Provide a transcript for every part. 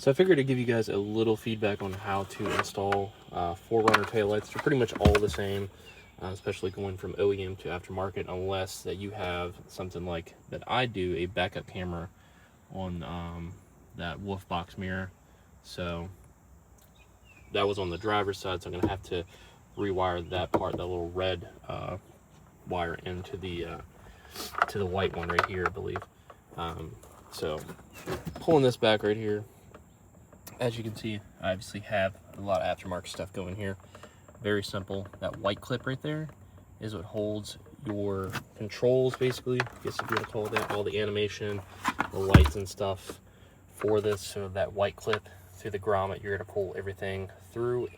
So I figured to give you guys a little feedback on how to install 4Runner taillights. They're pretty much all the same, especially going from OEM to aftermarket, unless that you have something like that I do, a backup camera on that wolf box mirror. So that was on the driver's side, so I'm gonna have to rewire that part, that little red wire into the to the white one right here, I believe. So pulling this back right here, as you can see, I obviously have a lot of aftermarket stuff going here. Very simple. That white clip right there is what holds your controls, basically. I guess if you want to call it that, all the animation, the lights and stuff for this. So that white clip through the grommet, you're going to pull everything through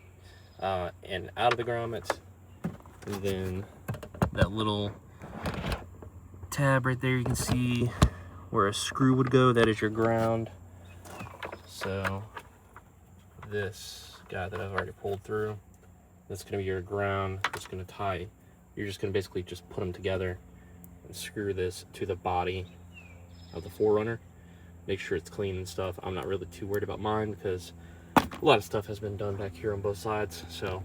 and out of the grommet. And then that little tab right there, you can see where a screw would go. That is your ground. So this guy that I've already pulled through, that's going to be your ground. It's going to tie. You're just going to basically just put them together and screw this to the body of the 4Runner. Make sure it's clean and stuff. I'm not really too worried about mine because a lot of stuff has been done back here on both sides. So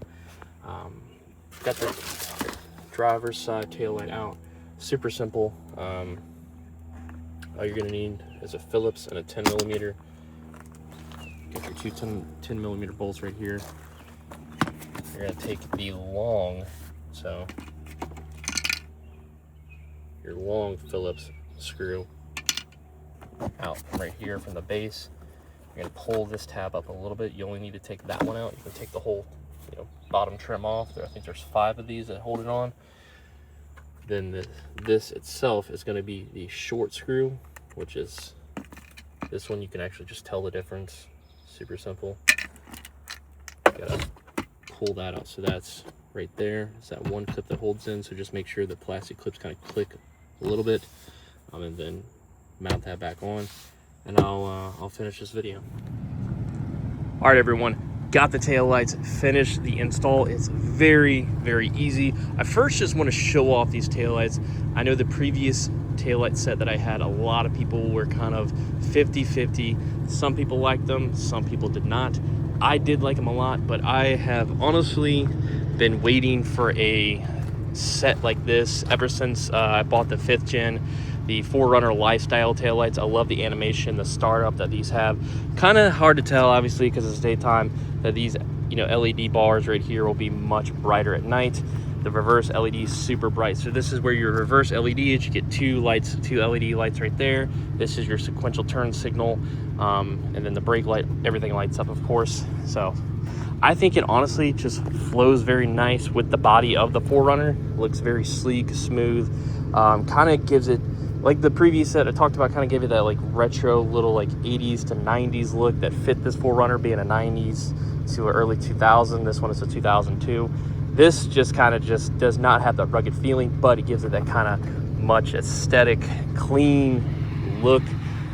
got the driver's side tail light out. Super simple. All you're going to need is a Phillips and a 10mm. Get your two 10mm bolts right here. You're going to take the long, so your long Phillips screw out from right here from the base. You're going to pull this tab up a little bit. You only need to take that one out. You can take the whole, bottom trim off. I think there's 5 of these that hold it on. Then this itself is going to be the short screw, which is this one. You can actually just tell the difference. Super simple. Gotta pull that out. So that's right there. It's that one clip that holds in. So just make sure the plastic clips kind of click a little bit, and then mount that back on. And I'll finish this video. All right, everyone. Got the taillights, finished the install. It's very, very easy. I first just want to show off these taillights. I know the previous taillight set that I had, a lot of people were kind of 50-50. Some people liked them, some people did not. I did like them a lot, but I have honestly been waiting for a set like this ever since I bought the 5th gen, the 4Runner Lifestyle taillights. I love the animation, the startup that these have. Kind of hard to tell, obviously, because it's daytime, that these LED bars right here will be much brighter at night. The reverse LED is super bright. So this is where your reverse LED is. You get 2 LED lights right there. This is your sequential turn signal, and then the brake light, everything lights up, of course. So I think it honestly just flows very nice with the body of the 4Runner. Looks very sleek, smooth. Kind of gives it, like the previous set I talked about, kind of gave it that like retro little like 80s to 90s look that fit this 4Runner, being a 90s to an early 2000. This one is a 2002. This just kind of just does not have that rugged feeling, but it gives it that kind of much aesthetic, clean look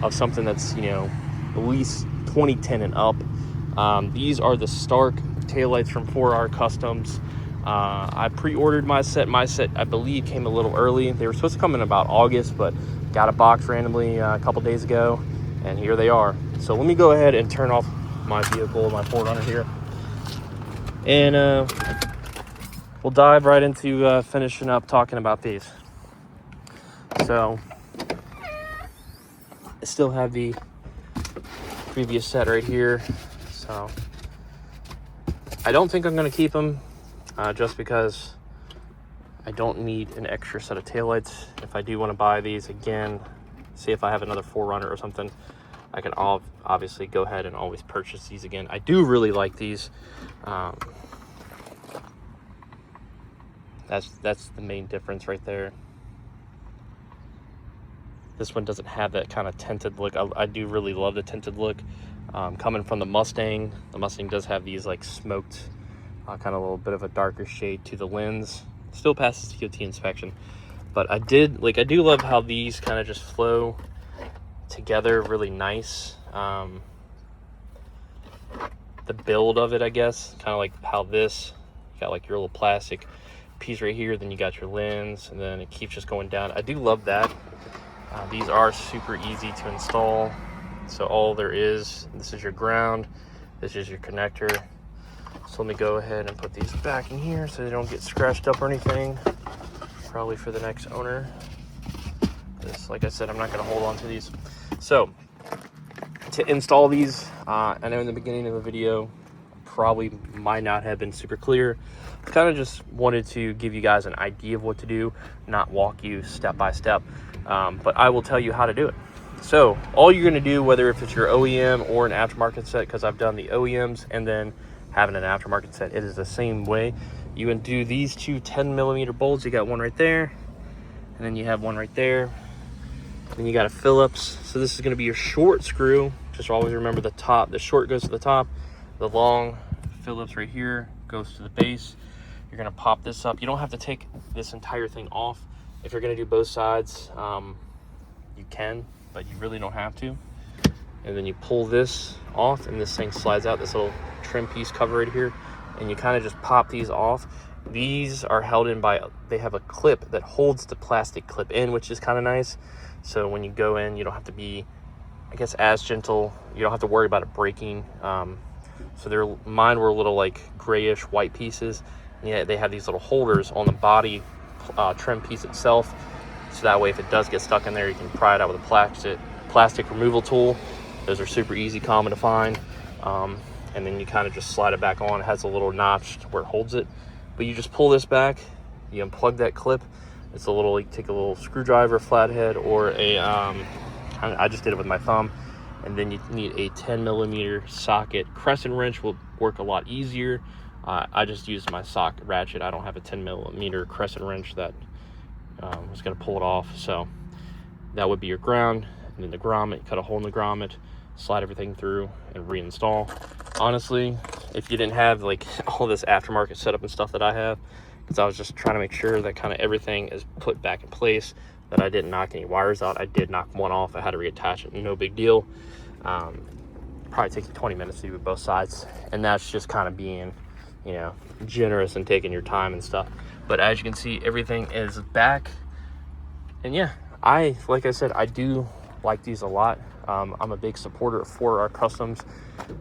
of something that's, at least 2010 and up. These are the Stark taillights from 4R Customs. I pre-ordered my set. My set, I believe, came a little early. They were supposed to come in about August, but got a box randomly a couple days ago, and here they are. So let me go ahead and turn off my vehicle, my 4Runner here, and we'll dive right into finishing up talking about these. So I still have the previous set right here. So I don't think I'm going to keep them, just because I don't need an extra set of taillights. If I do want to buy these again, see if I have another 4Runner or something, I can obviously go ahead and always purchase these again. I do really like these. That's the main difference right there. This one doesn't have that kind of tinted look. I do really love the tinted look. Coming from the Mustang does have these like smoked, kind of a little bit of a darker shade to the lens. Still passes TOT inspection, but I do love how these kind of just flow together really nice. The build of it, I guess, kind of like how this, you got like your little plastic piece right here, then you got your lens, and then it keeps just going down. I do love that. These are super easy to install. So all there is, this is your ground, this is your connector. So let me go ahead and put these back in here so they don't get scratched up or anything. Probably for the next owner. This, like I said, I'm not going to hold on to these. So to install these, I know in the beginning of the video, probably might not have been super clear. I kind of just wanted to give you guys an idea of what to do, not walk you step by step, but I will tell you how to do it. So all you're going to do, whether if it's your OEM or an aftermarket set, because I've done the OEMs and then having an aftermarket set, it is the same way. You would do these two 10mm bolts. You got one right there, and then you have one right there. Then you got a Phillips. So this is going to be your short screw. Just always remember the top. The short goes to the top. The long Phillips right here goes to the base. You're going to pop this up. You don't have to take this entire thing off. If you're going to do both sides, you can, but you really don't have to. And then you pull this off, and this thing slides out, this little trim piece cover right here, and you kind of just pop these off. These are held in by, they have a clip that holds the plastic clip in, which is kind of nice. So when you go in, you don't have to be, I guess, as gentle. You don't have to worry about it breaking. So mine were little like grayish white pieces. And yeah, they have these little holders on the body trim piece itself. So that way, if it does get stuck in there, you can pry it out with a plastic removal tool. Those are super easy, common to find. And then you kind of just slide it back on. It has a little notch where it holds it. But you just pull this back, you unplug that clip. It's a little, you take a little screwdriver, flathead, or a, I just did it with my thumb. And then you need a 10mm socket. Crescent wrench will work a lot easier. I just used my socket ratchet. I don't have a 10mm crescent wrench that was gonna pull it off. So that would be your ground. And then the grommet, cut a hole in the grommet, slide everything through and reinstall. Honestly, if you didn't have like all this aftermarket setup and stuff that I have, because I was just trying to make sure that kind of everything is put back in place, that I didn't knock any wires out. I did knock one off. I had to reattach it, no big deal. Probably take you 20 minutes to do both sides, and that's just kind of being, you know, generous and taking your time and stuff. But as you can see, everything is back. And yeah, like I said, I do like these a lot. I'm a big supporter of 4R Customs.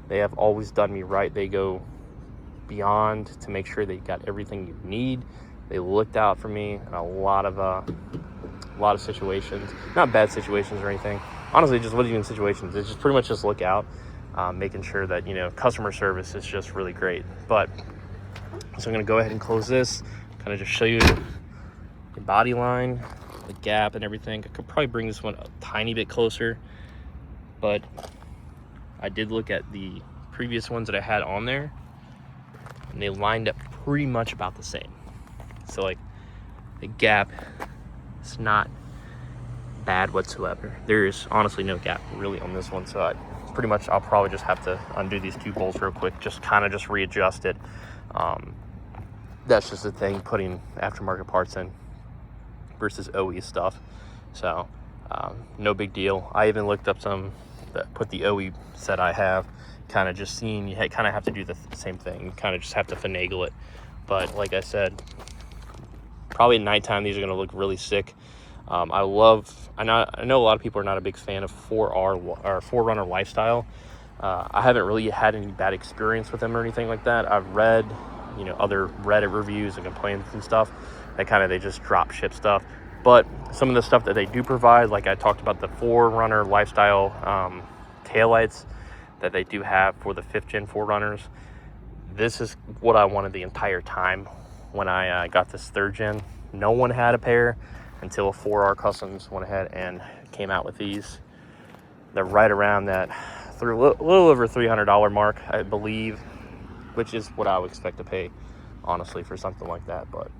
They have always done me right. They go beyond to make sure that you got everything you need. They looked out for me in a lot of situations, not bad situations or anything. Honestly, just wasn't even situations. It's just pretty much just look out, making sure that, you know, customer service is just really great. But so I'm gonna go ahead and close this, kind of just show you the body line, the gap and everything. I could probably bring this one a tiny bit closer, but I did look at the previous ones that I had on there, and they lined up pretty much about the same. So like the gap is not bad whatsoever. There's honestly no gap really on this one. So I'll probably just have to undo these two bolts real quick, just kind of just readjust it. That's just the thing, putting aftermarket parts in versus OE stuff. So no big deal. I even looked up some that put the OE set I have, kind of just seeing you kind of have to do the same thing. You kind of just have to finagle it. But like I said, probably at nighttime these are going to look really sick. I know a lot of people are not a big fan of 4R or 4Runner Lifestyle. I haven't really had any bad experience with them or anything like that. I've read, you know, other Reddit reviews and complaints and stuff. They just drop ship stuff. But some of the stuff that they do provide, like I talked about the 4Runner Lifestyle taillights that they do have for the 5th gen 4Runners. This is what I wanted the entire time when I got this 3rd gen. No one had a pair until 4R Customs went ahead and came out with these. They're right around that a little over $300 mark, I believe, which is what I would expect to pay, honestly, for something like that. But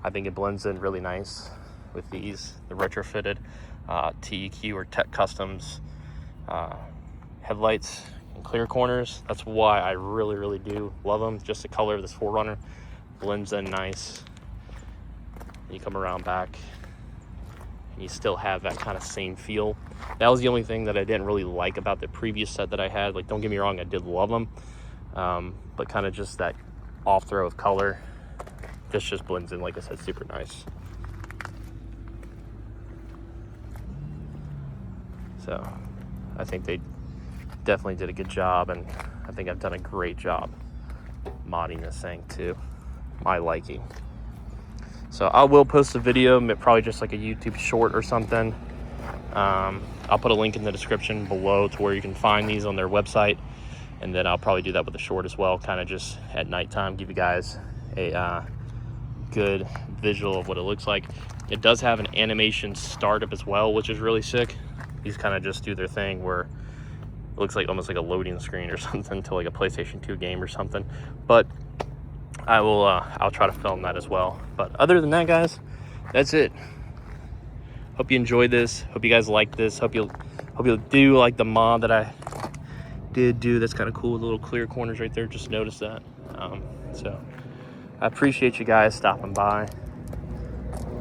I think it blends in really nice with these, the retrofitted TEQ or Tech Customs headlights and clear corners. That's why I really, really do love them. Just the color of this 4Runner blends in nice. You come around back and you still have that kind of same feel. That was the only thing that I didn't really like about the previous set that I had. Like, don't get me wrong, I did love them, but kind of just that off throw of color. This just blends in, like I said, super nice. So I think they definitely did a good job, and I think I've done a great job modding this thing to my liking. So I will post a video, probably just like a YouTube short or something. I'll put a link in the description below to where you can find these on their website, and then I'll probably do that with a short as well, kind of just at nighttime, give you guys a good visual of what it looks like. It does have an animation startup as well, which is really sick. These kind of just do their thing where it looks like almost like a loading screen or something to like a PlayStation 2 game or something. But I'll try to film that as well. But other than that, guys, that's it. Hope you enjoyed this. Hope you guys like this. Hope you'll do like the mod that I did do. That's kind of cool. The little clear corners right there. Just noticed that. So I appreciate you guys stopping by.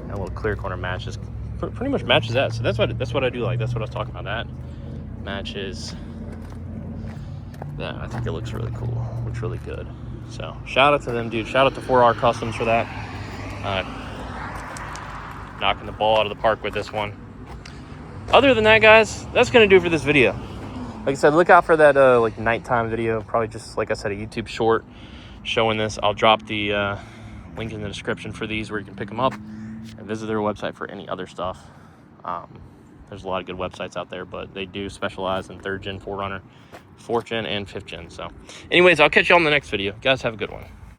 That little clear corner matches, pretty much matches that. So that's what I do like. That's what I was talking about. That matches that. I think it looks really cool. Looks really good. So shout out to them, dude. Shout out to 4R Customs for that. Knocking the ball out of the park with this one. Other than that, guys, that's gonna do it for this video. Like I said, look out for that like nighttime video. Probably just, like I said, a YouTube short showing this. I'll drop the link in the description for these where you can pick them up, and visit their website for any other stuff. There's a lot of good websites out there, but they do specialize in 3rd gen 4Runner, 4th gen, and 5th gen. So anyways, I'll catch you on the next video. Guys, have a good one.